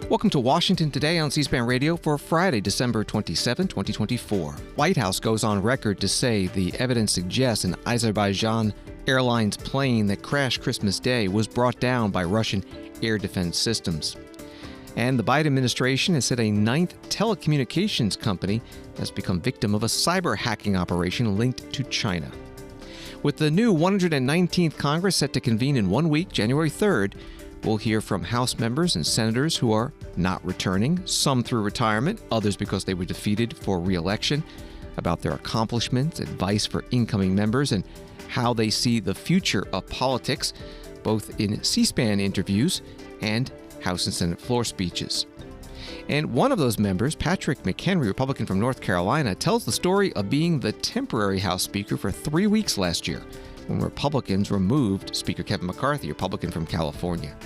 Welcome to Washington Today on C-SPAN Radio for Friday, December 27, 2024. White House goes on record to say the evidence suggests an Azerbaijan Airlines plane that crashed Christmas Day was brought down by Russian air defense systems. And the Biden administration has said a ninth telecommunications company has become victim of a cyber hacking operation linked to China. With the new 119th Congress set to convene in 1 week, January 3rd, we'll hear from House members and senators who are not returning, some through retirement, others because they were defeated for re-election, about their accomplishments, advice for incoming members, and how they see the future of politics, both in C-SPAN interviews and House and Senate floor speeches. And one of those members, Patrick McHenry, Republican from North Carolina, tells the story of being the temporary House Speaker for 3 weeks last year, when Republicans removed Speaker Kevin McCarthy, Republican from California.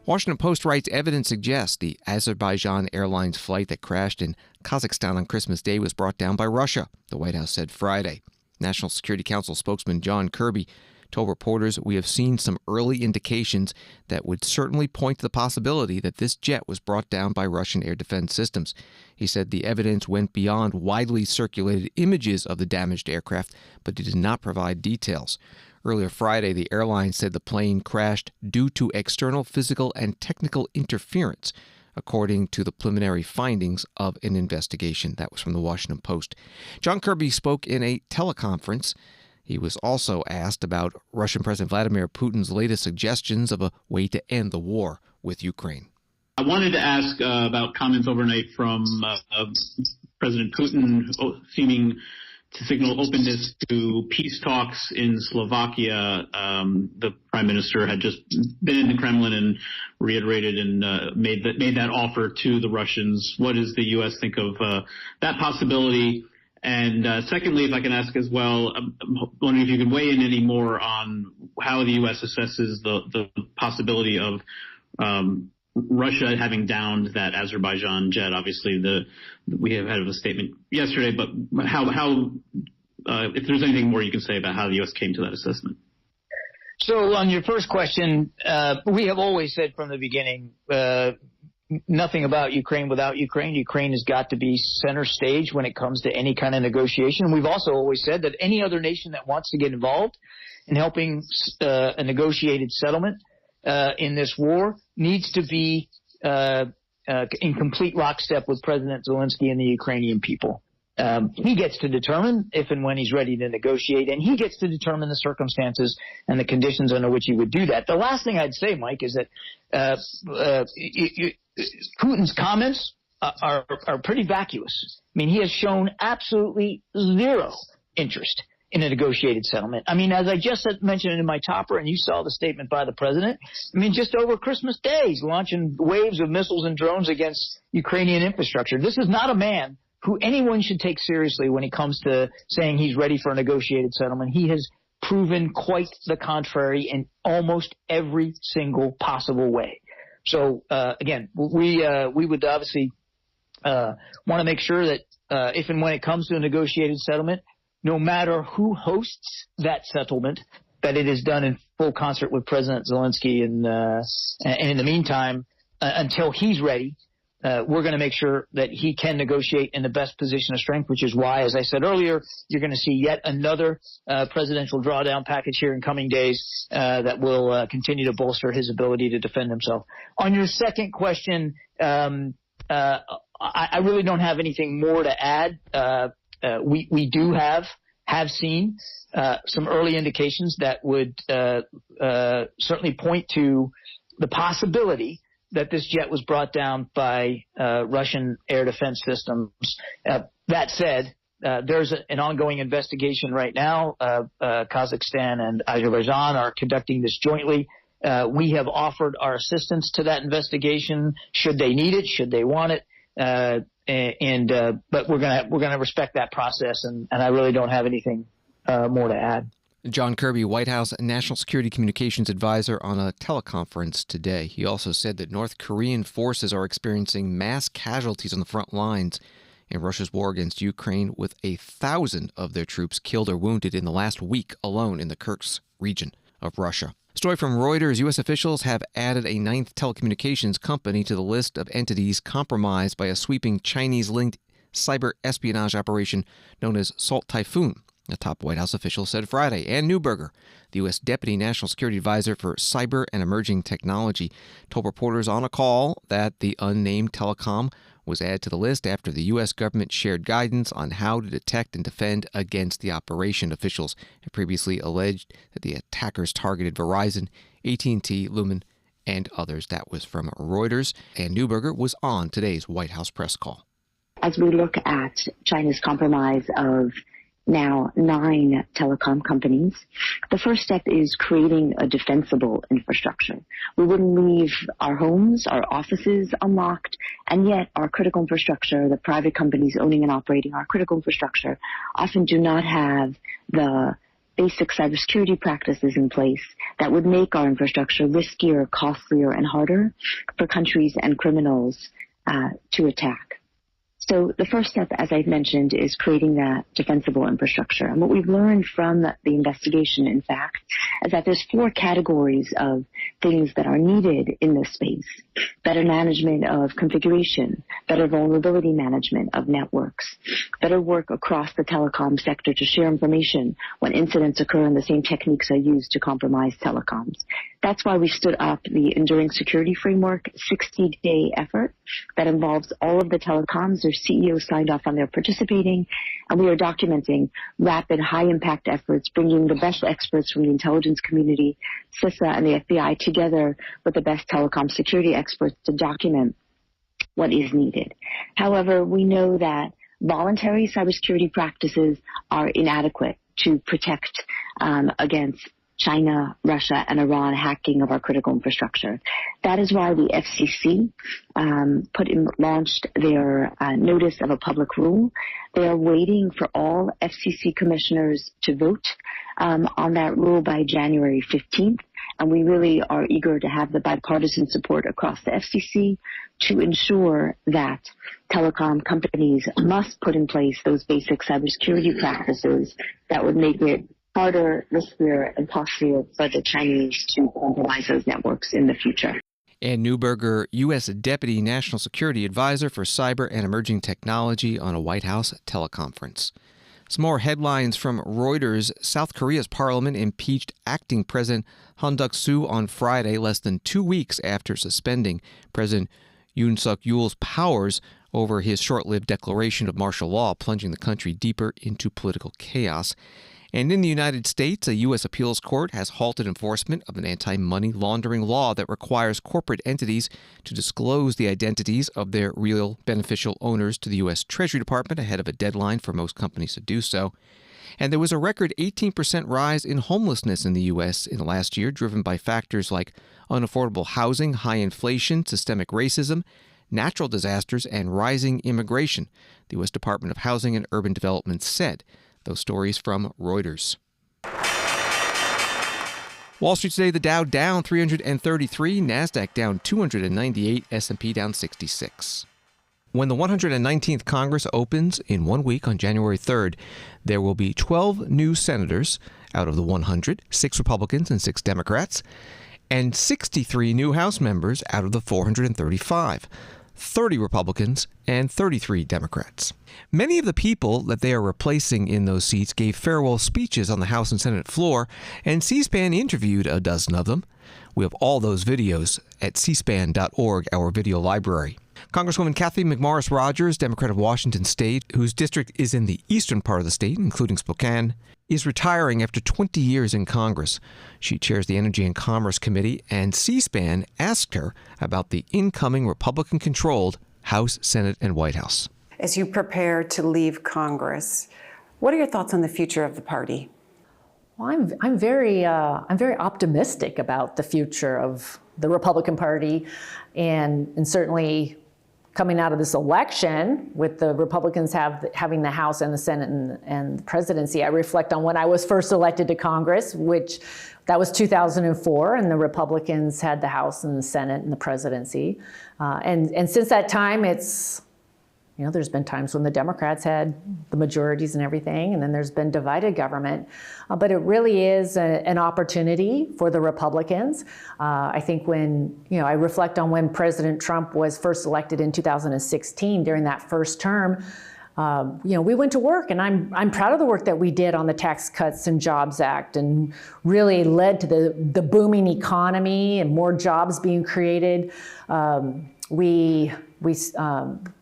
Washington Post writes evidence suggests the Azerbaijan Airlines flight that crashed in Kazakhstan on Christmas Day was brought down by Russia, the White House said Friday. National Security Council spokesman John Kirby told reporters, "We have seen some early indications that would certainly point to the possibility that this jet was brought down by Russian air defense systems." He said the evidence went beyond widely circulated images of the damaged aircraft, but did not provide details. Earlier Friday, the airline said the plane crashed due to external physical and technical interference, according to the preliminary findings of an investigation. That was from the Washington Post. John Kirby spoke in a teleconference. He was also asked about Russian President Vladimir Putin's latest suggestions of a way to end the war with Ukraine. I wanted to ask about comments overnight from President Putin seeming to signal openness to peace talks in Slovakia. The prime minister had just been in the Kremlin and reiterated and made that offer to the Russians. What does the U.S. think of that possibility? And secondly, if I can ask as well, I'm wondering if you can weigh in any more on how the U.S. assesses the possibility of Russia having downed that Azerbaijan jet. Obviously, we have had a statement yesterday, but how if there's anything more you can say about how the U.S. came to that assessment. So on your first question, we have always said from the beginning, nothing about Ukraine without Ukraine. Ukraine has got to be center stage when it comes to any kind of negotiation. We've also always said that any other nation that wants to get involved in helping a negotiated settlement in this war needs to be in complete lockstep with President Zelensky and the Ukrainian people. He gets to determine if and when he's ready to negotiate, and he gets to determine the circumstances and the conditions under which he would do that. The last thing I'd say, Mike, is that Putin's comments are pretty vacuous. I mean, he has shown absolutely zero interest in a negotiated settlement. I mean, as I just mentioned in my topper, and you saw the statement by the president, I mean, just over Christmas Day, he's launching waves of missiles and drones against Ukrainian infrastructure. This is not a man who anyone should take seriously when it comes to saying he's ready for a negotiated settlement. He has proven quite the contrary in almost every single possible way. So, again, we would obviously want to make sure that if and when it comes to a negotiated settlement, no matter who hosts that settlement, that it is done in full concert with President Zelensky. And in the meantime, until he's ready, we're going to make sure that he can negotiate in the best position of strength, which is why, as I said earlier, you're going to see yet another presidential drawdown package here in coming days that will continue to bolster his ability to defend himself. On your second question, I really don't have anything more to add. We do have seen some early indications that would certainly point to the possibility that this jet was brought down by Russian air defense systems. That said, there's an ongoing investigation right now. Kazakhstan and Azerbaijan are conducting this jointly. We have offered our assistance to that investigation should they need it, should they want it. But we're gonna respect that process, and I really don't have anything more to add. John Kirby, White House National Security Communications Advisor, on a teleconference today. He also said that North Korean forces are experiencing mass casualties on the front lines in Russia's war against Ukraine, with 1,000 of their troops killed or wounded in the last week alone in the Kursk region of Russia. Story from Reuters, U.S. officials have added a ninth telecommunications company to the list of entities compromised by a sweeping Chinese-linked cyber espionage operation known as Salt Typhoon, a top White House official said Friday. Ann Neuberger, the U.S. Deputy National Security Advisor for Cyber and Emerging Technology, told reporters on a call that the unnamed telecom was added to the list after the U.S. government shared guidance on how to detect and defend against the operation. Officials had previously alleged that the attackers targeted Verizon, AT&T, Lumen, and others. That was from Reuters. And Neuberger was on today's White House press call. As we look at China's compromise of now 9 telecom companies, the first step is creating a defensible infrastructure. We wouldn't leave our homes, our offices unlocked, and yet our critical infrastructure, the private companies owning and operating our critical infrastructure, often do not have the basic cybersecurity practices in place that would make our infrastructure riskier, costlier, and harder for countries and criminals to attack. So the first step, as I've mentioned, is creating that defensible infrastructure. And what we've learned from the investigation, in fact, is that there's 4 categories of things that are needed in this space. Better management of configuration, better vulnerability management of networks, better work across the telecom sector to share information when incidents occur, and the same techniques are used to compromise telecoms. That's why we stood up the Enduring Security Framework 60-day effort that involves all of the telecoms. Their CEOs signed off on their participating, and we are documenting rapid, high-impact efforts, bringing the best experts from the intelligence community, CISA, and the FBI together with the best telecom security experts to document what is needed. However, we know that voluntary cybersecurity practices are inadequate to protect against China, Russia, and Iran hacking of our critical infrastructure. That is why the FCC launched their notice of a public rule. They are waiting for all FCC commissioners to vote on that rule by January 15th. And we really are eager to have the bipartisan support across the FCC to ensure that telecom companies must put in place those basic cybersecurity practices that would make it harder, riskier, and costlier for the Chinese to compromise those networks in the future. Ann Neuberger, U.S. Deputy National Security Advisor for Cyber and Emerging Technology, on a White House teleconference. Some more headlines from Reuters. South Korea's parliament impeached acting President Han Duck-soo on Friday, less than 2 weeks after suspending President Yoon Suk-yeol's powers over his short-lived declaration of martial law, plunging the country deeper into political chaos. And in the United States, a U.S. appeals court has halted enforcement of an anti-money laundering law that requires corporate entities to disclose the identities of their real beneficial owners to the U.S. Treasury Department ahead of a deadline for most companies to do so. And there was a record 18% rise in homelessness in the U.S. in the last year, driven by factors like unaffordable housing, high inflation, systemic racism, natural disasters, and rising immigration, the U.S. Department of Housing and Urban Development said. Those stories from Reuters. Wall Street today, the Dow down 333, NASDAQ down 298, S&P down 66. When the 119th Congress opens in 1 week on January 3rd, there will be 12 new senators out of the 100, 6 Republicans and 6 Democrats, and 63 new House members out of the 435. 30 Republicans and 33 Democrats. Many of the people that they are replacing in those seats gave farewell speeches on the House and Senate floor, and C-SPAN interviewed a dozen of them. We have all those videos at cspan.org, our video library. Congresswoman Kathy McMorris-Rodgers, Democrat of Washington State, whose district is in the eastern part of the state, including Spokane, is retiring after 20 years in Congress. She chairs the Energy and Commerce Committee, and C-SPAN asked her about the incoming Republican-controlled House, Senate, and White House. As you prepare to leave Congress, what are your thoughts on the future of the party? Well, I'm very optimistic about the future of the Republican Party, and certainly coming out of this election with the Republicans having the House and the Senate and the presidency. I reflect on when I was first elected to Congress, which that was 2004, and the Republicans had the House and the Senate and the presidency. And since that time, it's There's been times when the Democrats had the majorities and everything, and then there's been divided government. But it really is an opportunity for the Republicans. I think when, I reflect on when President Trump was first elected in 2016 during that first term, we went to work, and I'm proud of the work that we did on the Tax Cuts and Jobs Act, and really led to the booming economy and more jobs being created.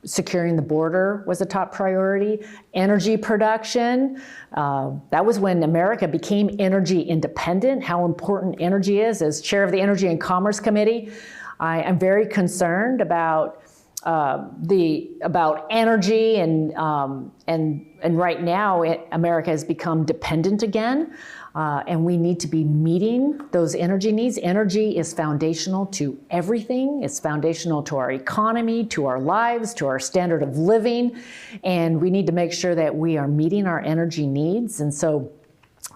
Securing the border was a top priority. Energy production, that was when America became energy independent, how important energy is. As chair of the Energy and Commerce Committee, I am very concerned about energy, and right now America has become dependent again, and we need to be meeting those energy needs. Energy is foundational to everything. It's foundational to our economy, to our lives, to our standard of living, and we need to make sure that we are meeting our energy needs. And so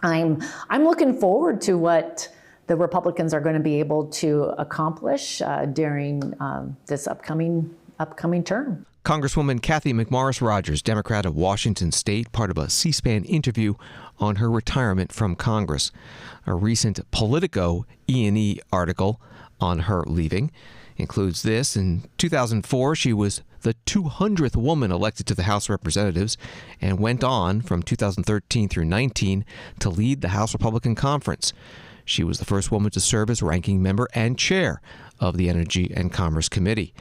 I'm looking forward to what the Republicans are going to be able to accomplish during this upcoming term. Congresswoman Kathy McMorris-Rodgers, Democrat of Washington State, part of a C-SPAN interview on her retirement from Congress. A recent Politico E&E article on her leaving includes this. In 2004, she was the 200th woman elected to the House of Representatives and went on from 2013 through 19 to lead the House Republican Conference. She was the first woman to serve as ranking member and chair of the Energy and Commerce Committee.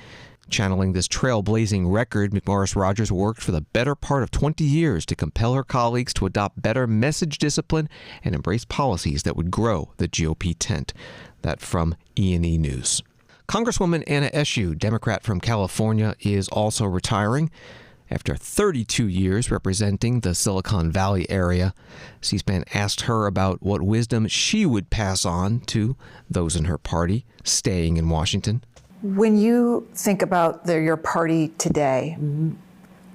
Channeling this trailblazing record, McMorris-Rodgers worked for the better part of 20 years to compel her colleagues to adopt better message discipline and embrace policies that would grow the GOP tent. That from E&E News. Congresswoman Anna Eshoo, Democrat from California, is also retiring. After 32 years representing the Silicon Valley area, C-SPAN asked her about what wisdom she would pass on to those in her party staying in Washington. When you think about your party today,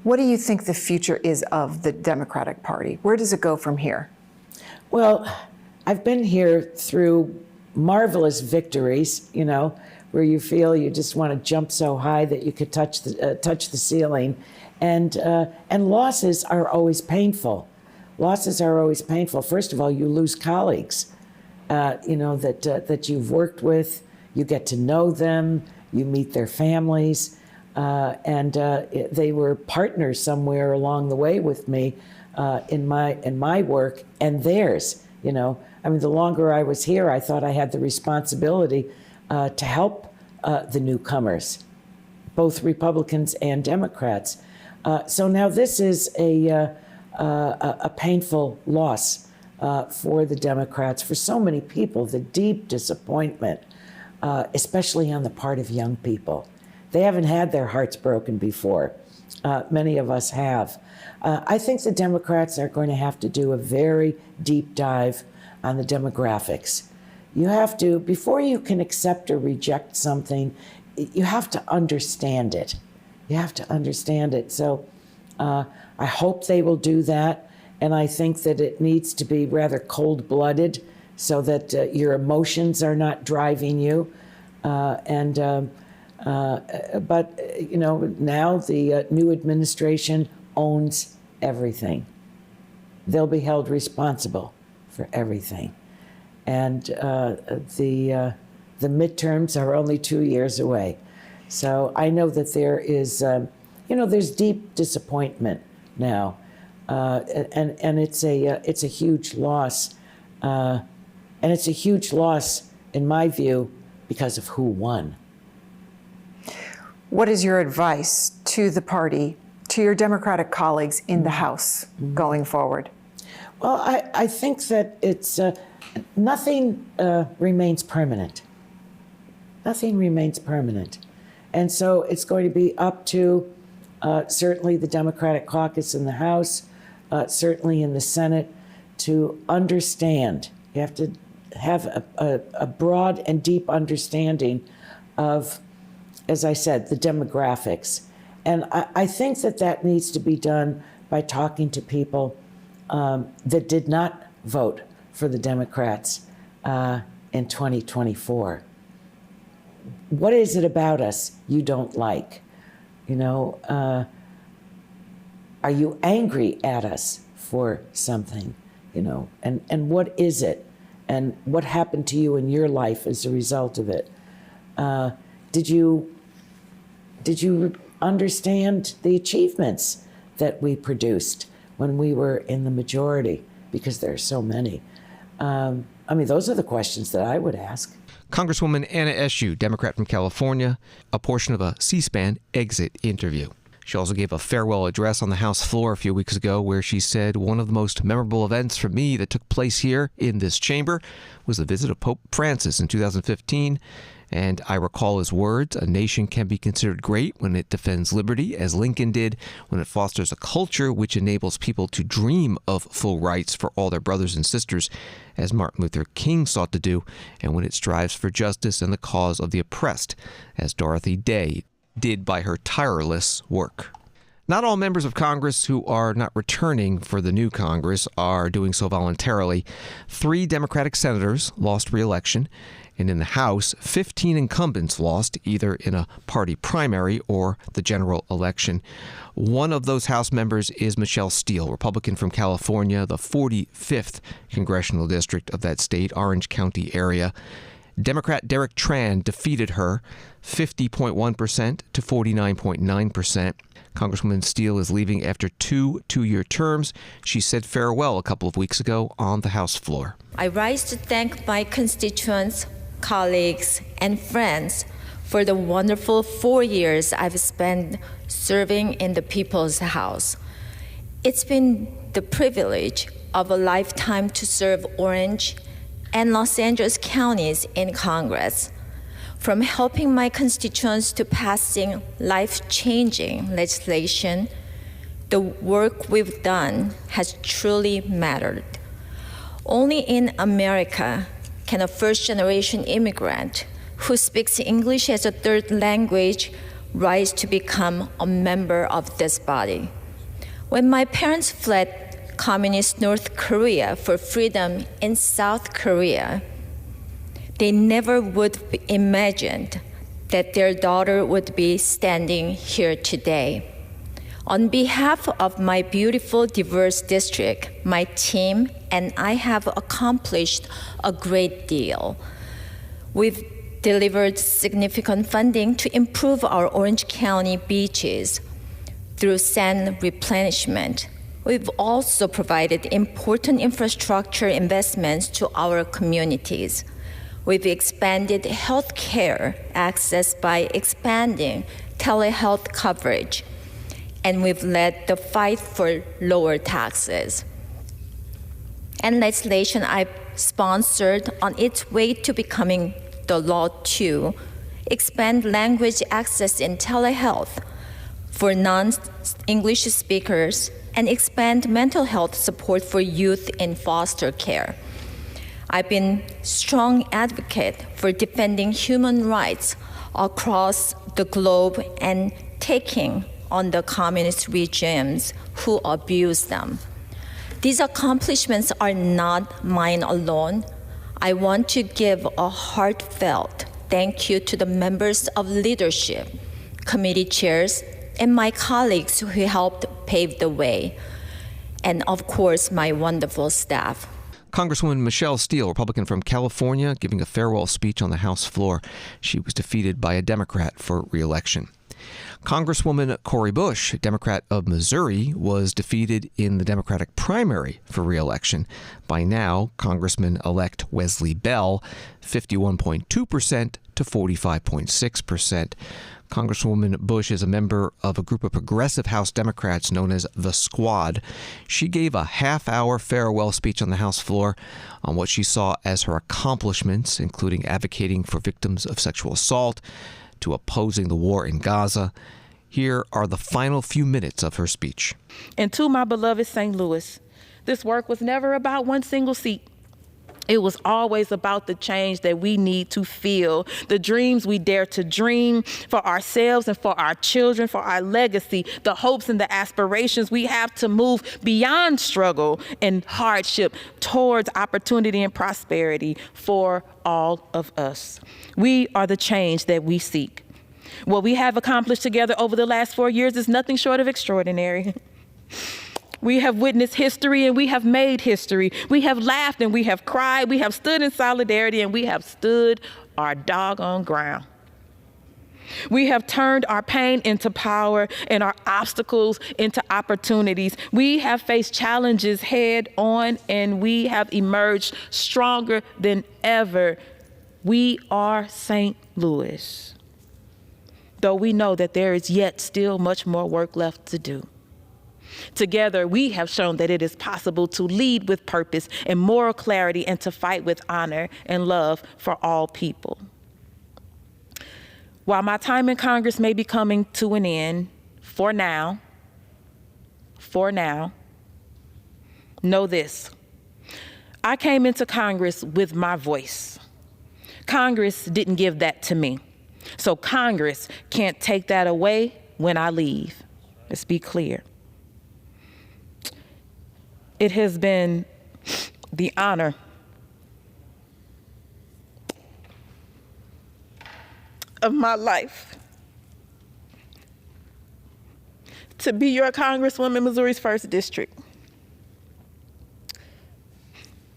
what do you think the future is of the Democratic Party? Where does it go from here? Well, I've been here through marvelous victories, where you feel you just want to jump so high that you could touch the ceiling, and losses are always painful. Losses are always painful. First of all, you lose colleagues, that you've worked with. You get to know them, you meet their families, and they were partners somewhere along the way with me in my work and theirs. The longer I was here, I thought I had the responsibility to help the newcomers, both Republicans and Democrats. So now this is a painful loss for the Democrats, for so many people, the deep disappointment. Especially on the part of young people. They haven't had their hearts broken before. Many of us have. I think the Democrats are going to have to do a very deep dive on the demographics. You have to, before you can accept or reject something, you have to understand it. You have to understand it. So I hope they will do that. And I think that it needs to be rather cold-blooded, so that your emotions are not driving you. But now the new administration owns everything. They'll be held responsible for everything. And the midterms are only 2 years away. So I know that there is, there's deep disappointment now. And it's a huge loss. And it's a huge loss, in my view, because of who won. What is your advice to the party, to your Democratic colleagues in the House going forward? Well, I think that it's nothing remains permanent. Nothing remains permanent. And so it's going to be up to certainly the Democratic caucus in the House, certainly in the Senate, to understand. You have to have a broad and deep understanding of, as I said, the demographics. And I think that needs to be done by talking to people that did not vote for the Democrats in 2024. What is it about us you don't like? Are you angry at us for something, and what is it? And what happened to you in your life as a result of it? Did you understand the achievements that we produced when we were in the majority? Because there are so many. Those are the questions that I would ask. Congresswoman Anna Eshoo, Democrat from California, a portion of a C-SPAN exit interview. She also gave a farewell address on the House floor a few weeks ago where she said, "One of the most memorable events for me that took place here in this chamber was the visit of Pope Francis in 2015. And I recall his words, a nation can be considered great when it defends liberty, as Lincoln did, when it fosters a culture which enables people to dream of full rights for all their brothers and sisters, as Martin Luther King sought to do, and when it strives for justice and the cause of the oppressed, as Dorothy Day did by her tireless work." Not all members of Congress who are not returning for the new Congress are doing so voluntarily. 3 Democratic senators lost re-election, and in the House, 15 incumbents lost either in a party primary or the general election. One of those House members is Michelle Steele, Republican from California, the 45th congressional district of that state, Orange County area. Democrat Derek Tran defeated her 50.1% to 49.9%. Congresswoman Steele is leaving after 2 two-year terms. She said farewell a couple of weeks ago on the House floor. I rise to thank my constituents, colleagues, and friends for the wonderful 4 years I've spent serving in the People's House. It's been the privilege of a lifetime to serve Orange and Los Angeles counties in Congress. From helping my constituents to passing life-changing legislation, the work we've done has truly mattered. Only in America can a first-generation immigrant who speaks English as a third language rise to become a member of this body. When my parents fled communist North Korea for freedom in South Korea, they never would have imagined that their daughter would be standing here today. On behalf of my beautiful, diverse district, my team and I have accomplished a great deal. We've delivered significant funding to improve our Orange County beaches through sand replenishment. We've also provided important infrastructure investments to our communities. We've expanded health care access by expanding telehealth coverage, and we've led the fight for lower taxes. And legislation I've sponsored on its way to becoming the law to expand language access in telehealth for non-English speakers and expand mental health support for youth in foster care. I've been a strong advocate for defending human rights across the globe and taking on the communist regimes who abuse them. These accomplishments are not mine alone. I want to give a heartfelt thank you to the members of leadership, committee chairs, and my colleagues who helped pave the way, and of course, my wonderful staff. Congresswoman Michelle Steele, Republican from California, giving a farewell speech on the House floor. She was defeated by a Democrat for re-election. Congresswoman Cori Bush, Democrat of Missouri, was defeated in the Democratic primary for re-election by now Congressman-elect Wesley Bell, 51.2% to 45.6%. Congresswoman Bush is a member of a group of progressive House Democrats known as the Squad. She gave a half-hour farewell speech on the House floor on what she saw as her accomplishments, including advocating for victims of sexual assault, to opposing the war in Gaza. Here are the final few minutes of her speech. And to my beloved St. Louis, this work was never about one single seat. It was always about the change that we need to feel, the dreams we dare to dream for ourselves and for our children, for our legacy, the hopes and the aspirations we have to move beyond struggle and hardship towards opportunity and prosperity for all of us. We are the change that we seek. What we have accomplished together over the last 4 years is nothing short of extraordinary. We have witnessed history and we have made history. We have laughed and we have cried. We have stood in solidarity and we have stood our doggone ground. We have turned our pain into power and our obstacles into opportunities. We have faced challenges head on and we have emerged stronger than ever. We are St. Louis, though we know that there is yet still much more work left to do. Together, we have shown that it is possible to lead with purpose and moral clarity and to fight with honor and love for all people. While my time in Congress may be coming to an end, for now, know this. I came into Congress with my voice. Congress didn't give that to me. So Congress can't take that away when I leave. Let's be clear. It has been the honor of my life to be your Congresswoman, Missouri's 1st District.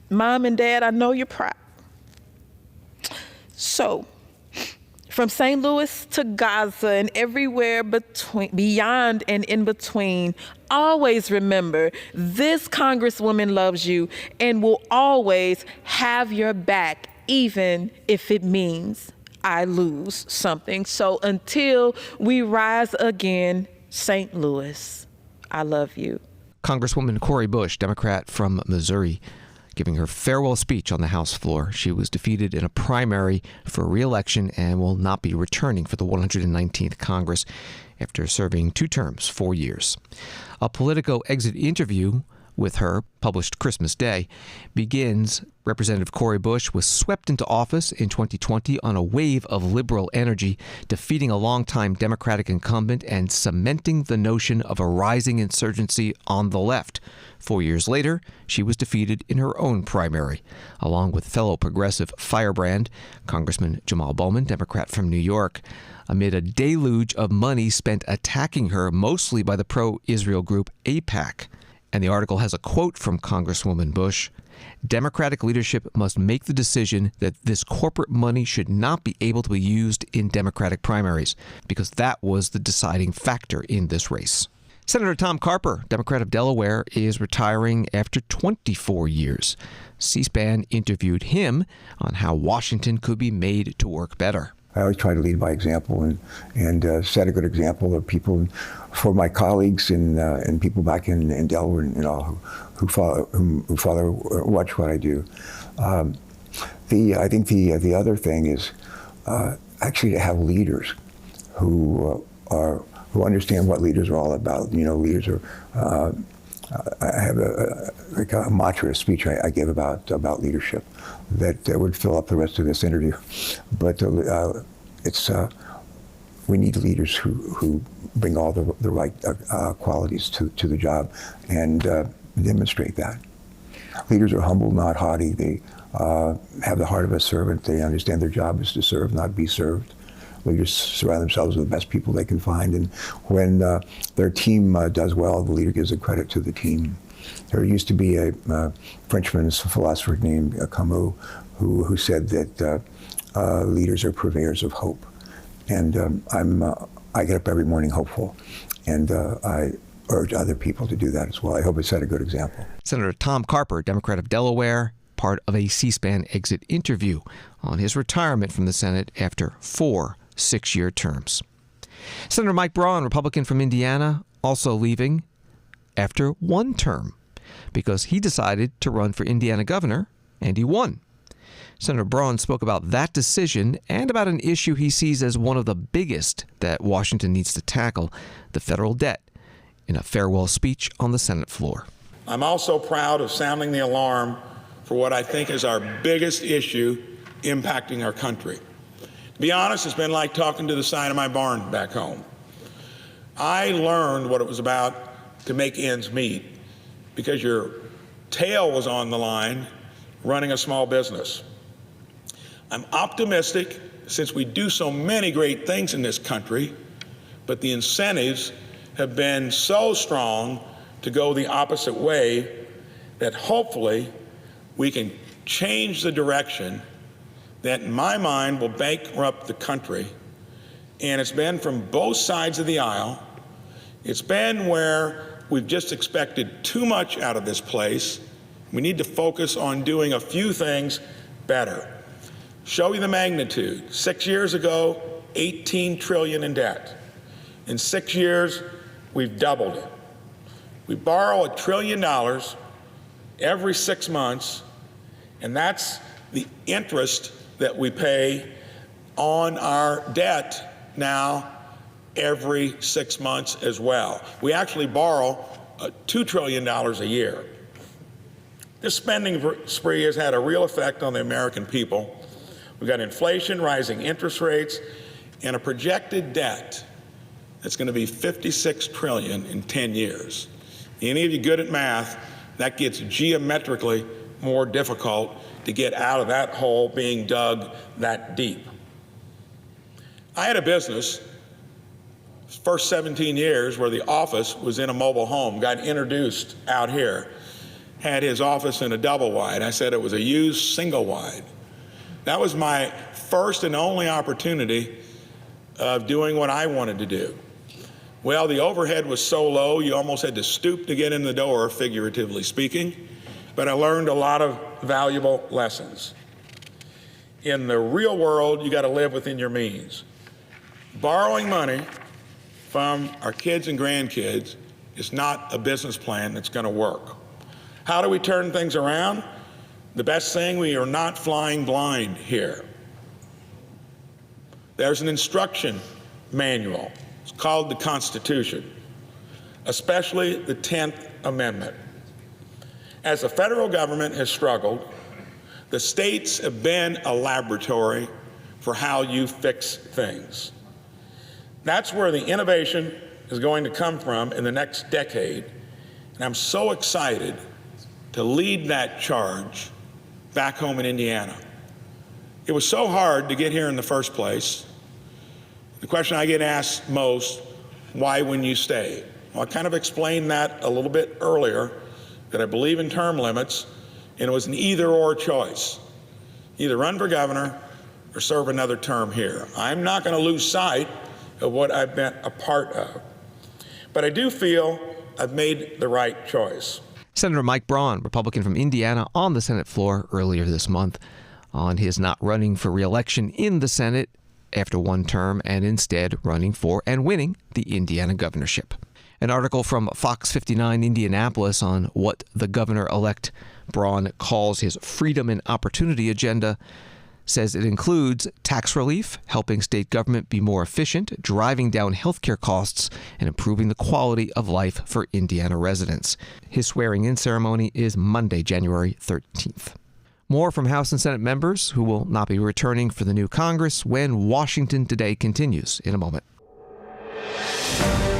Mom and Dad, I know you're proud. So, from St. Louis to Gaza and everywhere beyond and in between, always remember this Congresswoman loves you and will always have your back, even if it means I lose something. So until we rise again, St. Louis, I love you. Congresswoman Cori Bush, Democrat from Missouri, giving her farewell speech on the House floor. She was defeated in a primary for re-election and will not be returning for the 119th Congress after serving 2 terms, 4 years. A Politico exit interview with her, published Christmas Day, begins. Representative Cori Bush was swept into office in 2020 on a wave of liberal energy, defeating a longtime Democratic incumbent and cementing the notion of a rising insurgency on the left. 4 years later, she was defeated in her own primary, along with fellow progressive firebrand, Congressman Jamal Bowman, Democrat from New York, amid a deluge of money spent attacking her, mostly by the pro-Israel group AIPAC. And the article has a quote from Congresswoman Bush: "Democratic leadership must make the decision that this corporate money should not be able to be used in Democratic primaries, because that was the deciding factor in this race." Senator Tom Carper, Democrat of Delaware, is retiring after 24 years. C-SPAN interviewed him on how Washington could be made to work better. I always try to lead by example and set a good example of people for my colleagues and people back in Delaware and who watch what I do. I think the other thing is actually to have leaders who understand what leaders are all about. Leaders are. I have a mantra, a speech I give about leadership that would fill up the rest of this interview. But we need leaders who bring all the right qualities to the job and demonstrate that. Leaders are humble, not haughty. They have the heart of a servant. They understand their job is to serve, not be served. Leaders surround themselves with the best people they can find, and when their team does well, the leader gives the credit to the team. There used to be a Frenchman's philosopher named Camus who said that leaders are purveyors of hope, and I get up every morning hopeful, and I urge other people to do that as well. I hope it set a good example. Senator Tom Carper, Democrat of Delaware, part of a C-SPAN exit interview on his retirement from the Senate after 4 6-year terms. Senator Mike Braun, Republican from Indiana, also leaving after 1 term because he decided to run for Indiana governor, and he won. Senator Braun spoke about that decision and about an issue he sees as one of the biggest that Washington needs to tackle, the federal debt, in a farewell speech on the Senate floor. I'm also proud of sounding the alarm for what I think is our biggest issue impacting our country. To be honest, it's been like talking to the side of my barn back home. I learned what it was about to make ends meet because your tail was on the line running a small business. I'm optimistic since we do so many great things in this country, but the incentives have been so strong to go the opposite way, that hopefully we can change the direction that, in my mind, will bankrupt the country. And it's been from both sides of the aisle. It's been where we've just expected too much out of this place. We need to focus on doing a few things better. Show you the magnitude. 6 years ago, $18 trillion in debt. In 6 years, we've doubled it. We borrow $1 trillion every 6 months, and that's the interest that we pay on our debt now every 6 months as well. We actually borrow $2 trillion a year. This spending spree has had a real effect on the American people. We've got inflation, rising interest rates, and a projected debt that's going to be $56 trillion in 10 years. Any of you good at math, that gets geometrically more difficult to get out of that hole being dug that deep. I had a business, first 17 years, where the office was in a mobile home, got introduced out here, had his office in a double wide. I said it was a used single wide. That was my first and only opportunity of doing what I wanted to do. Well, the overhead was so low, you almost had to stoop to get in the door, figuratively speaking, but I learned a lot of valuable lessons. In the real world, you got to live within your means. Borrowing money from our kids and grandkids is not a business plan that's going to work. How do we turn things around? The best thing, we are not flying blind here. There's an instruction manual. It's called the Constitution, especially the 10th Amendment. As the federal government has struggled, the states have been a laboratory for how you fix things. That's where the innovation is going to come from in the next decade. And I'm so excited to lead that charge back home in Indiana. It was so hard to get here in the first place. The question I get asked most, why wouldn't you stay? Well, I kind of explained that a little bit earlier, that I believe in term limits, and it was an either-or choice. Either run for governor or serve another term here. I'm not going to lose sight of what I've been a part of. But I do feel I've made the right choice. Senator Mike Braun, Republican from Indiana, on the Senate floor earlier this month on his not running for re-election in the Senate after one term and instead running for and winning the Indiana governorship. An article from Fox 59 Indianapolis on what the governor-elect Braun calls his freedom and opportunity agenda says it includes tax relief, helping state government be more efficient, driving down healthcare costs, and improving the quality of life for Indiana residents. His swearing-in ceremony is Monday, January 13th. More from House and Senate members who will not be returning for the new Congress when Washington Today continues in a moment.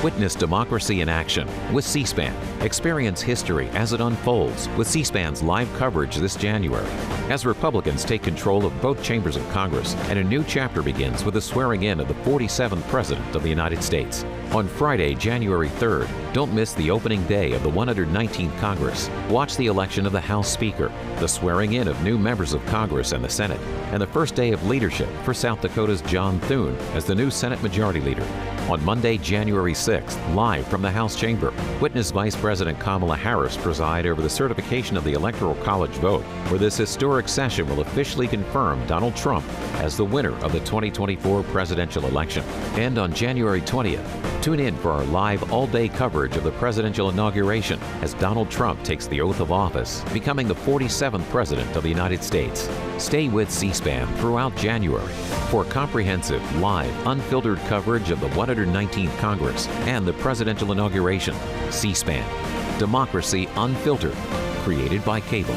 Witness democracy in action with C-SPAN. Experience history as it unfolds with C-SPAN's live coverage this January. As Republicans take control of both chambers of Congress, and a new chapter begins with the swearing in of the 47th President of the United States. On Friday, January 3rd, don't miss the opening day of the 119th Congress. Watch the election of the House Speaker, the swearing in of new members of Congress and the Senate, and the first day of leadership for South Dakota's John Thune as the new Senate Majority Leader. On Monday, January 6th, live from the House chamber, witness Vice President Kamala Harris preside over the certification of the Electoral College vote, where this historic session will officially confirm Donald Trump as the winner of the 2024 presidential election. And on January 20th, tune in for our live all-day coverage of the presidential inauguration as Donald Trump takes the oath of office, becoming the 47th President of the United States. Stay with C-SPAN throughout January for comprehensive, live, unfiltered coverage of the 119th Congress and the presidential inauguration. C-SPAN. Democracy unfiltered. Created by cable.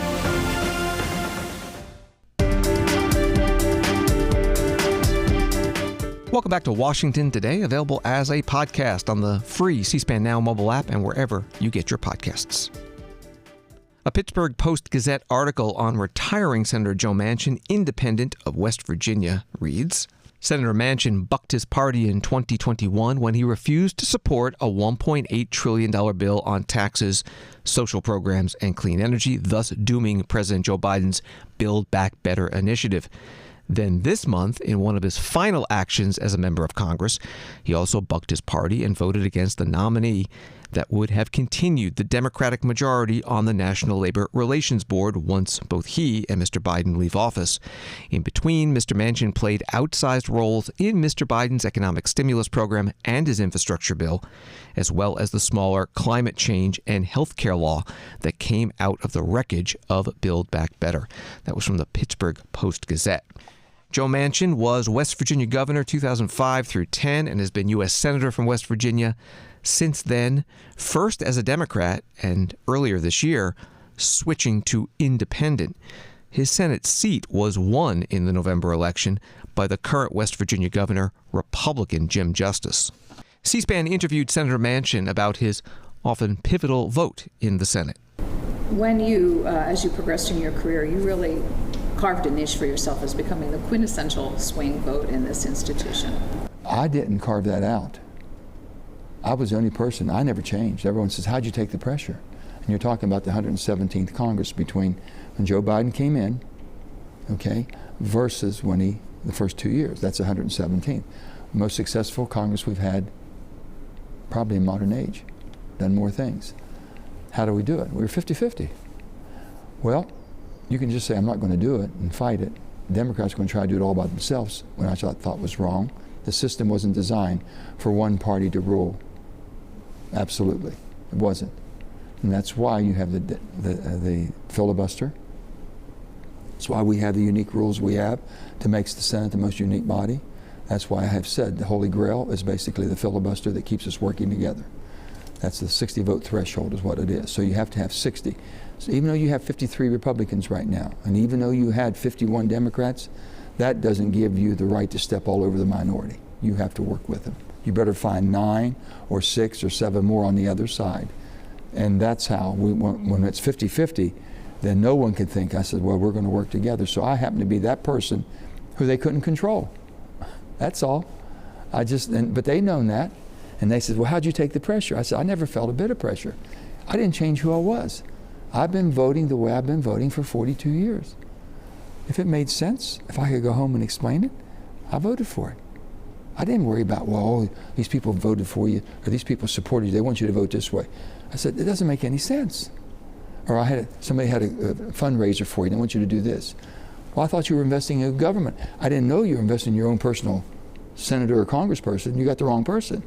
Welcome back to Washington Today, available as a podcast on the free C-SPAN Now mobile app and wherever you get your podcasts. A Pittsburgh Post-Gazette article on retiring Senator Joe Manchin, independent of West Virginia, reads, Senator Manchin bucked his party in 2021 when he refused to support a $1.8 trillion bill on taxes, social programs, and clean energy, thus dooming President Joe Biden's Build Back Better initiative. Then this month, in one of his final actions as a member of Congress, he also bucked his party and voted against the nominee that would have continued the Democratic majority on the National Labor Relations Board once both he and Mr. Biden leave office. In between, Mr. Manchin played outsized roles in Mr. Biden's economic stimulus program and his infrastructure bill, as well as the smaller climate change and health care law that came out of the wreckage of Build Back Better. That was from the Pittsburgh Post-Gazette. Joe Manchin was West Virginia governor 2005 through 10 and has been U.S. Senator from West Virginia since then, first as a Democrat and earlier this year switching to independent. His Senate seat was won in the November election by the current West Virginia governor, Republican Jim Justice. C-SPAN interviewed Senator Manchin about his often pivotal vote in the Senate. When you, as you progressed in your career, you really carved a niche for yourself as becoming the quintessential swing vote in this institution. I didn't carve that out. I was the only person. I never changed. Everyone says, how'd you take the pressure? And you're talking about the 117th Congress between when Joe Biden came in, okay, versus when the first 2 years. That's 117th. Most successful Congress we've had probably in modern age. Done more things. How do we do it? We were 50-50. Well, you can just say, I'm not going to do it and fight it. The Democrats are going to try to do it all by themselves, when I thought was wrong. The system wasn't designed for one party to rule. Absolutely. It wasn't. And that's why you have the filibuster. That's why we have the unique rules we have to make the Senate the most unique body. That's why I have said the Holy Grail is basically the filibuster that keeps us working together. That's the 60-vote threshold is what it is. So you have to have 60. So even though you have 53 Republicans right now, and even though you had 51 Democrats, that doesn't give you the right to step all over the minority. You have to work with them. You better find 9 or 6 or 7 more on the other side. And that's how, when it's 50-50, then no one can think, I said, well, we're going to work together. So I happen to be that person who they couldn't control. That's all. But they known that. And they said, well, how'd you take the pressure? I said, I never felt a bit of pressure. I didn't change who I was. I've been voting the way I've been voting for 42 years. If it made sense, if I could go home and explain it, I voted for it. I didn't worry about, well, these people voted for you, or these people supported you, they want you to vote this way. I said, it doesn't make any sense. Or somebody had a fundraiser for you, they want you to do this. Well, I thought you were investing in government. I didn't know you were investing in your own personal senator or congressperson. You got the wrong person.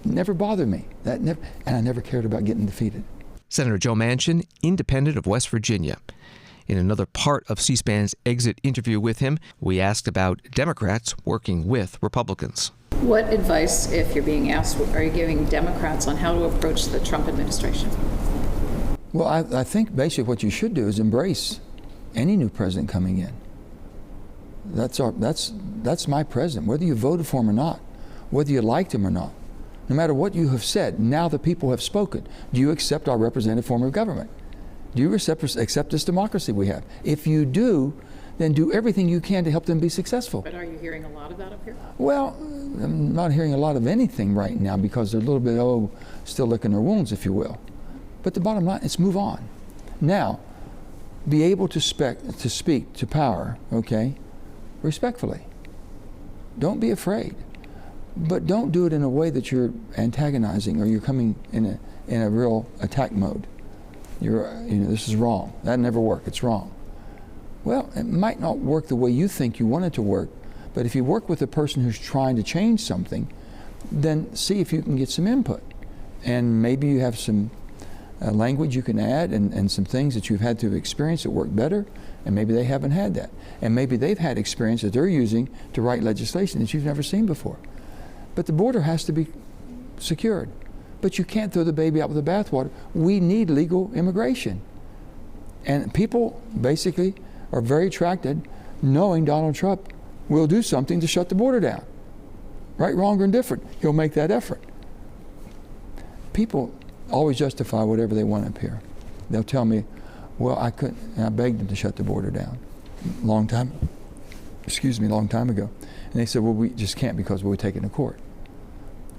It never bothered me. And I never cared about getting defeated. Senator Joe Manchin, independent of West Virginia. In another part of C-SPAN's exit interview with him, we asked about Democrats working with Republicans. What advice, if you're being asked, are you giving Democrats on how to approach the Trump administration? Well, I think basically what you should do is embrace any new president coming in. That's my president, whether you voted for him or not, whether you liked him or not. No matter what you have said, now the people have spoken. Do you accept our representative form of government? Do you accept this democracy we have? If you do, then do everything you can to help them be successful. But are you hearing a lot of that up here? Well, I'm not hearing a lot of anything right now because they're a little bit, still licking their wounds, if you will. But the bottom line is move on. Now, be able to speak to power, okay, respectfully. Don't be afraid. But don't do it in a way that you're antagonizing or you're coming in a real attack mode. This is wrong. That never worked. It's wrong. Well, it might not work the way you think you want it to work, but if you work with a person who's trying to change something, then see if you can get some input. And maybe you have some language you can add and some things that you've had to experience that work better, and maybe they haven't had that. And maybe they've had experience that they're using to write legislation that you've never seen before. But the border has to be secured. But you can't throw the baby out with the bathwater. We need legal immigration. And people basically are very attracted knowing Donald Trump will do something to shut the border down. Right, wrong, or indifferent, he'll make that effort. People always justify whatever they want up here. They'll tell me, well, I couldn't, and I begged them to shut the border down long time ago. And they said, well, we just can't because we'll take it to court.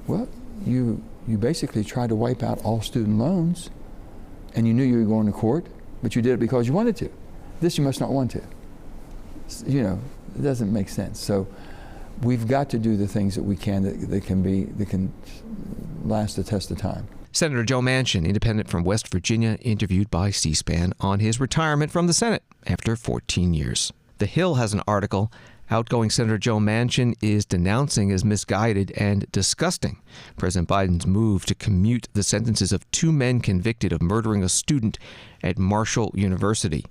Well, you basically tried to wipe out all student loans, and you knew you were going to court, but you did it because you wanted to. This you must not want to. You know, it doesn't make sense. So we've got to do the things that we can that can last the test of time. Senator Joe Manchin, independent from West Virginia, interviewed by C-SPAN on his retirement from the Senate after 14 years. The Hill has an article. Outgoing Senator Joe Manchin is denouncing as misguided and disgusting President Biden's move to commute the sentences of 2 men convicted of murdering a student at Marshall University.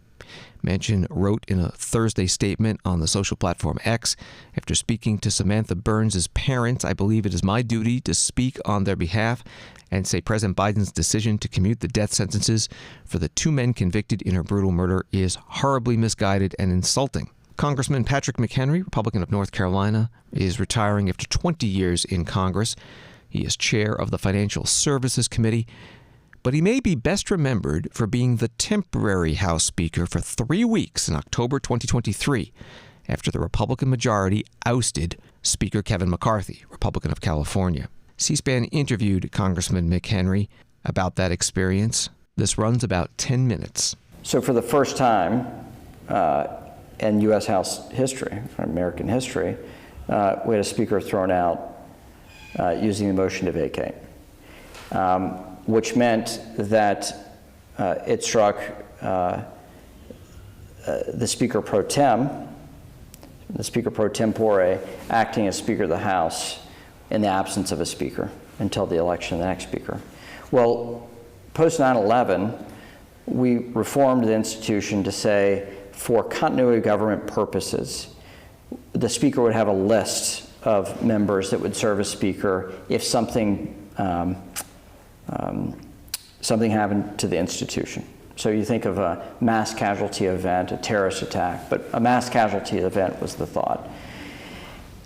Manchin wrote in a Thursday statement on the social platform X, after speaking to Samantha Burns' parents, I believe it is my duty to speak on their behalf and say President Biden's decision to commute the death sentences for the 2 men convicted in her brutal murder is horribly misguided and insulting. Congressman Patrick McHenry, Republican of North Carolina, is retiring after 20 years in Congress. He is chair of the Financial Services Committee, but he may be best remembered for being the temporary House Speaker for 3 weeks in October 2023, after the Republican majority ousted Speaker Kevin McCarthy, Republican of California. C-SPAN interviewed Congressman McHenry about that experience. This runs about 10 minutes. So for the first time in U.S. House history, American history, we had a speaker thrown out using the motion to vacate, which meant that it struck the Speaker pro tem, the Speaker pro tempore, acting as Speaker of the House in the absence of a Speaker until the election of the next Speaker. Well, post 9/11, we reformed the institution to say, for continuity of government purposes, the Speaker would have a list of members that would serve as Speaker if something happened to the institution. So you think of a mass casualty event, a terrorist attack, but a mass casualty event was the thought.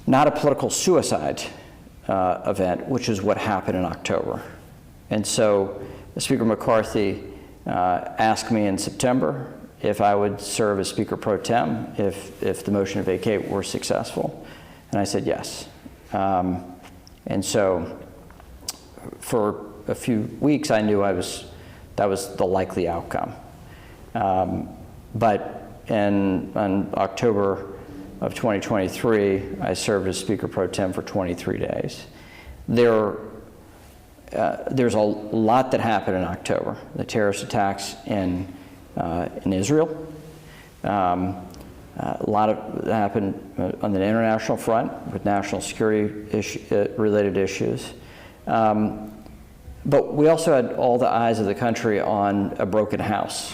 Not a political suicide event, which is what happened in October. And so Speaker McCarthy asked me in September if I would serve as Speaker pro tem if the motion to vacate were successful. And I said yes. And so for a few weeks, I knew that was the likely outcome. But on October of 2023, I served as Speaker pro tem for 23 days. There's a lot that happened in October. The terrorist attacks in Israel. A lot of happened on the international front with national security related issues. But we also had all the eyes of the country on a broken house.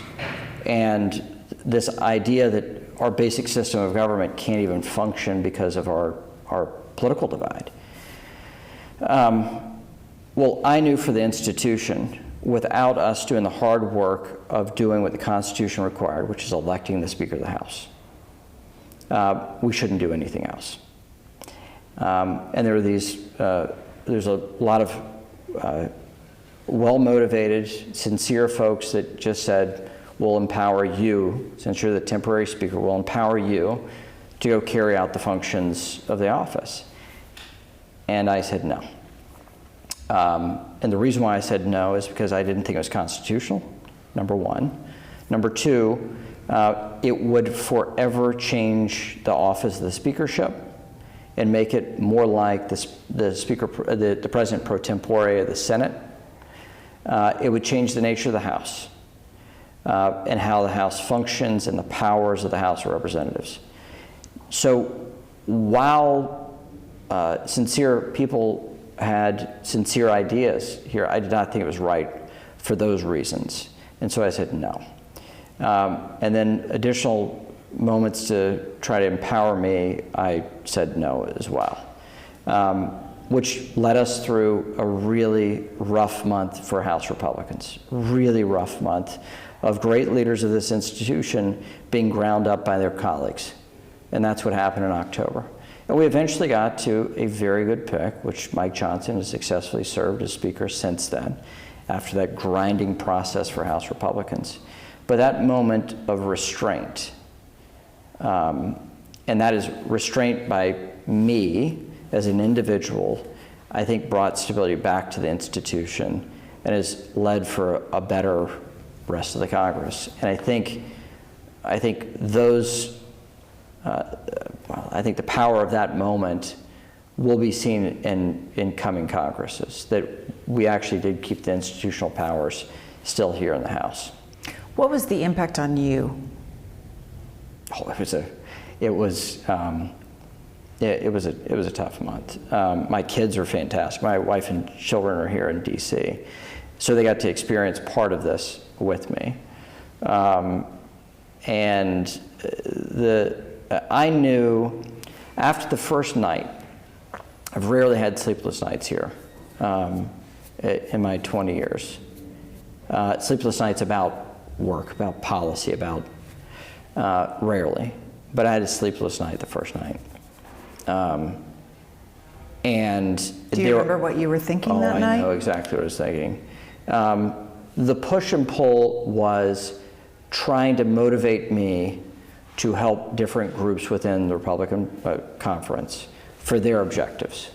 And this idea that our basic system of government can't even function because of our political divide. Well, I knew for the institution, without us doing the hard work of doing what the Constitution required, which is electing the Speaker of the House, we shouldn't do anything else. And there are there's a lot of well-motivated, sincere folks that just said, we'll empower you, since you're the temporary Speaker, we'll empower you to go carry out the functions of the office. And I said no. And the reason why I said no is because I didn't think it was constitutional, number one. Number two, it would forever change the office of the speakership and make it more like the president pro tempore of the Senate. It would change the nature of the House and how the House functions and the powers of the House of Representatives. So while sincere people had sincere ideas here, I did not think it was right for those reasons. And so I said no. And then additional moments to try to empower me, I said no as well. Which led us through a really rough month for House Republicans, really rough month of great leaders of this institution being ground up by their colleagues. And that's what happened in October. And we eventually got to a very good pick, which Mike Johnson has successfully served as Speaker since then, after that grinding process for House Republicans. But that moment of restraint And that is restraint by me as an individual, I think brought stability back to the institution and has led for a better rest of the Congress. And I think those, I think the power of that moment will be seen in coming Congresses, that we actually did keep the institutional powers still here in the House. What was the impact on you? Oh, it was a tough month. My kids are fantastic. My wife and children are here in D.C., so they got to experience part of this with me. And I knew after the first night, I've rarely had sleepless nights here in my 20 years. Sleepless nights about work, about policy, about rarely. But I had a sleepless night the first night. And do you remember what you were thinking that night? I know exactly what I was thinking. The push and pull was trying to motivate me to help different groups within the Republican conference for their objectives.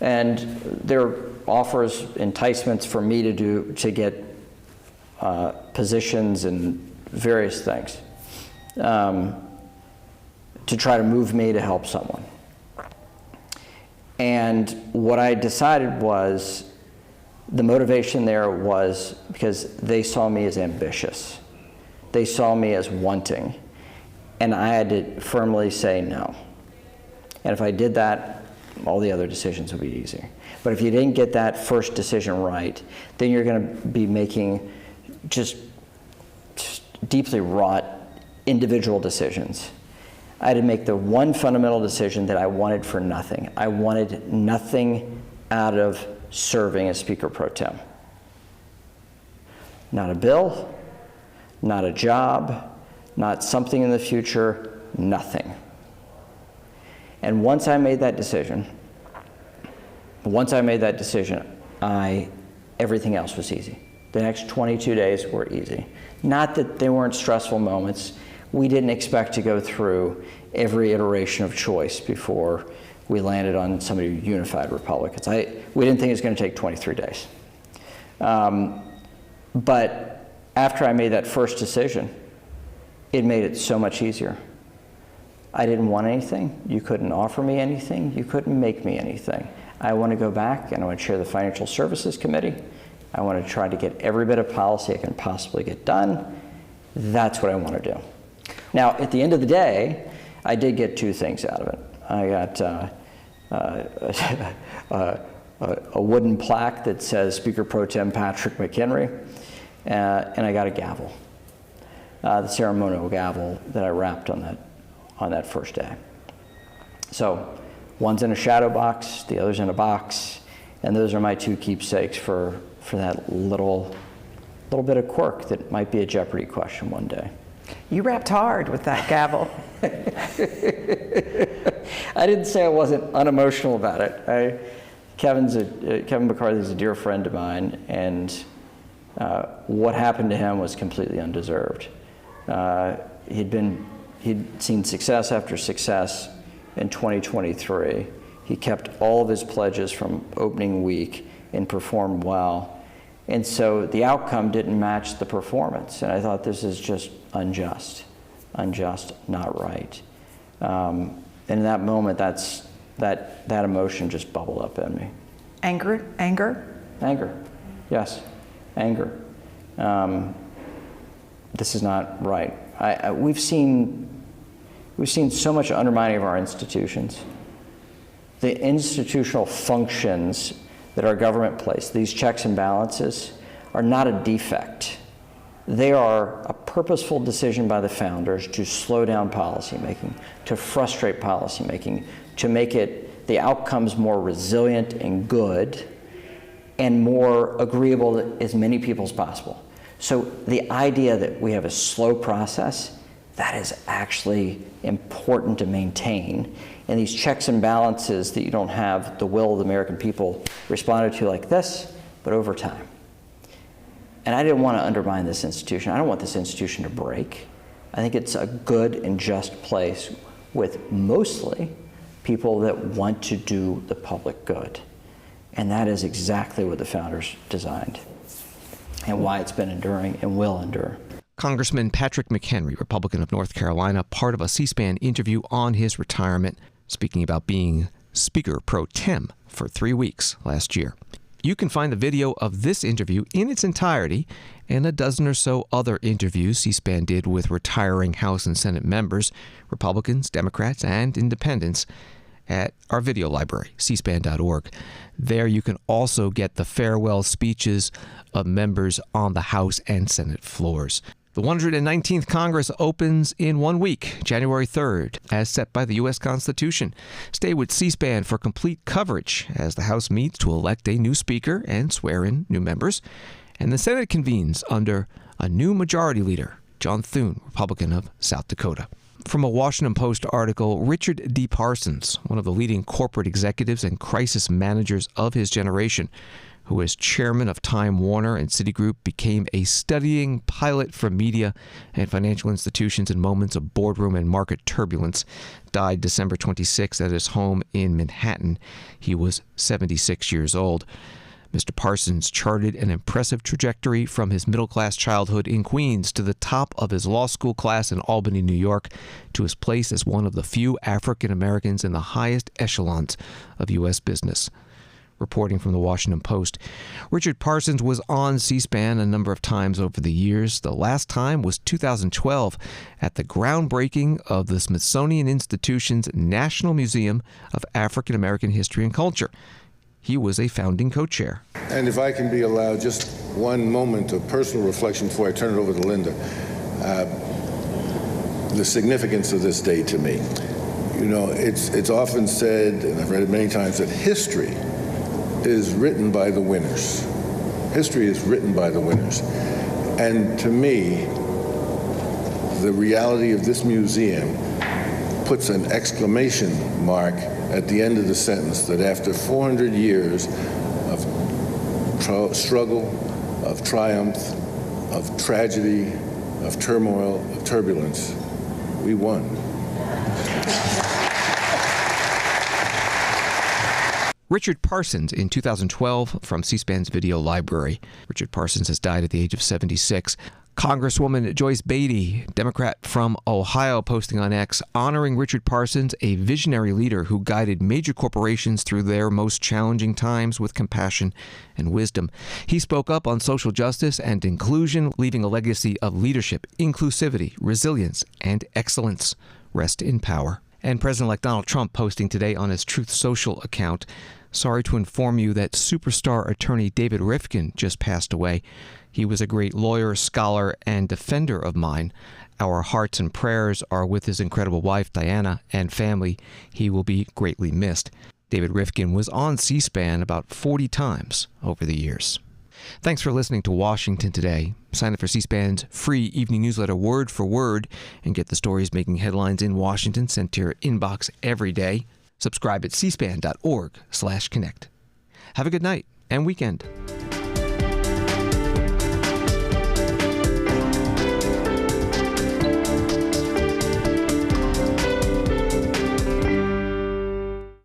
And there are offers, enticements for me to get positions and various things to try to move me to help someone. And what I decided was the motivation there was because they saw me as ambitious. They saw me as wanting. And I had to firmly say no. And if I did that, all the other decisions would be easier. But if you didn't get that first decision right, then you're going to be making just deeply wrought individual decisions. I had to make the one fundamental decision that I wanted for nothing. I wanted nothing out of serving as Speaker Pro Tem. Not a bill, not a job, not something in the future, nothing. And once I made that decision, everything else was easy. The next 22 days were easy. Not that they weren't stressful moments. We didn't expect to go through every iteration of choice before we landed on somebody who unified Republicans. We didn't think it was going to take 23 days. But after I made that first decision, it made it so much easier. I didn't want anything. You couldn't offer me anything. You couldn't make me anything. I want to go back and I want to chair the Financial Services Committee. I want to try to get every bit of policy I can possibly get done. That's what I want to do. Now, at the end of the day, I did get two things out of it. I got a wooden plaque that says Speaker Pro Tem Patrick McHenry, and I got a gavel, the ceremonial gavel that I wrapped on that first day. So one's in a shadow box, the other's in a box, and those are my two keepsakes for that little bit of quirk that might be a Jeopardy question one day. You rapped hard with that gavel. I didn't say I wasn't unemotional about it. Kevin McCarthy is a dear friend of mine, and what happened to him was completely undeserved. He'd seen success after success in 2023. He kept all of his pledges from opening week and performed well. And so the outcome didn't match the performance. And I thought, this is just unjust, not right. And in that moment, that emotion just bubbled up in me. Anger? Yes, anger. This is not right. We've seen so much undermining of our institutions. The institutional functions that our government plays, these checks and balances, are not a defect. They are a purposeful decision by the founders to slow down policymaking, to frustrate policymaking, to make the outcomes more resilient and good and more agreeable to as many people as possible. So the idea that we have a slow process, that is actually important to maintain. And these checks and balances that you don't have the will of the American people responded to like this, but over time. And I didn't want to undermine this institution. I don't want this institution to break. I think it's a good and just place with mostly people that want to do the public good. And that is exactly what the founders designed and why it's been enduring and will endure. Congressman Patrick McHenry, Republican of North Carolina, part of a C-SPAN interview on his retirement, speaking about being Speaker pro tem for 3 weeks last year. You can find the video of this interview in its entirety and a dozen or so other interviews C-SPAN did with retiring House and Senate members, Republicans, Democrats, and Independents, at our video library, cspan.org. There you can also get the farewell speeches of members on the House and Senate floors. The 119th Congress opens in 1 week, January 3rd, as set by the U.S. Constitution. Stay with C-SPAN for complete coverage as the House meets to elect a new Speaker and swear in new members. And the Senate convenes under a new Majority Leader, John Thune, Republican of South Dakota. From a Washington Post article, Richard D. Parsons, one of the leading corporate executives and crisis managers of his generation, who as chairman of Time Warner and Citigroup became a studying pilot for media and financial institutions in moments of boardroom and market turbulence, died December 26 at his home in Manhattan. He was 76 years old. Mr. Parsons charted an impressive trajectory from his middle-class childhood in Queens to the top of his law school class in Albany, New York, to his place as one of the few African Americans in the highest echelons of U.S. business. Reporting from the Washington Post, Richard Parsons was on C-SPAN a number of times over the years. The last time was 2012 at the groundbreaking of the Smithsonian Institution's National Museum of African American History and Culture. He was a founding co-chair. And if I can be allowed just one moment of personal reflection before I turn it over to Linda, the significance of this day to me. You know, it's often said, and I've read it many times, that history is written by the winners. History is written by the winners. And to me, the reality of this museum puts an exclamation mark at the end of the sentence that after 400 years of struggle, of triumph, of tragedy, of turmoil, of turbulence, we won. Richard Parsons in 2012 from C-SPAN's video library. Richard Parsons has died at the age of 76. Congresswoman Joyce Beatty, Democrat from Ohio, posting on X, honoring Richard Parsons, a visionary leader who guided major corporations through their most challenging times with compassion and wisdom. He spoke up on social justice and inclusion, leaving a legacy of leadership, inclusivity, resilience, and excellence. Rest in power. And President-elect Donald Trump posting today on his Truth Social account, sorry to inform you that superstar attorney David Rifkin just passed away. He was a great lawyer, scholar, and defender of mine. Our hearts and prayers are with his incredible wife, Diana, and family. He will be greatly missed. David Rifkin was on C-SPAN about 40 times over the years. Thanks for listening to Washington Today. Sign up for C-SPAN's free evening newsletter word for word and get the stories making headlines in Washington sent to your inbox every day. Subscribe at cspan.org/connect. Have a good night and weekend.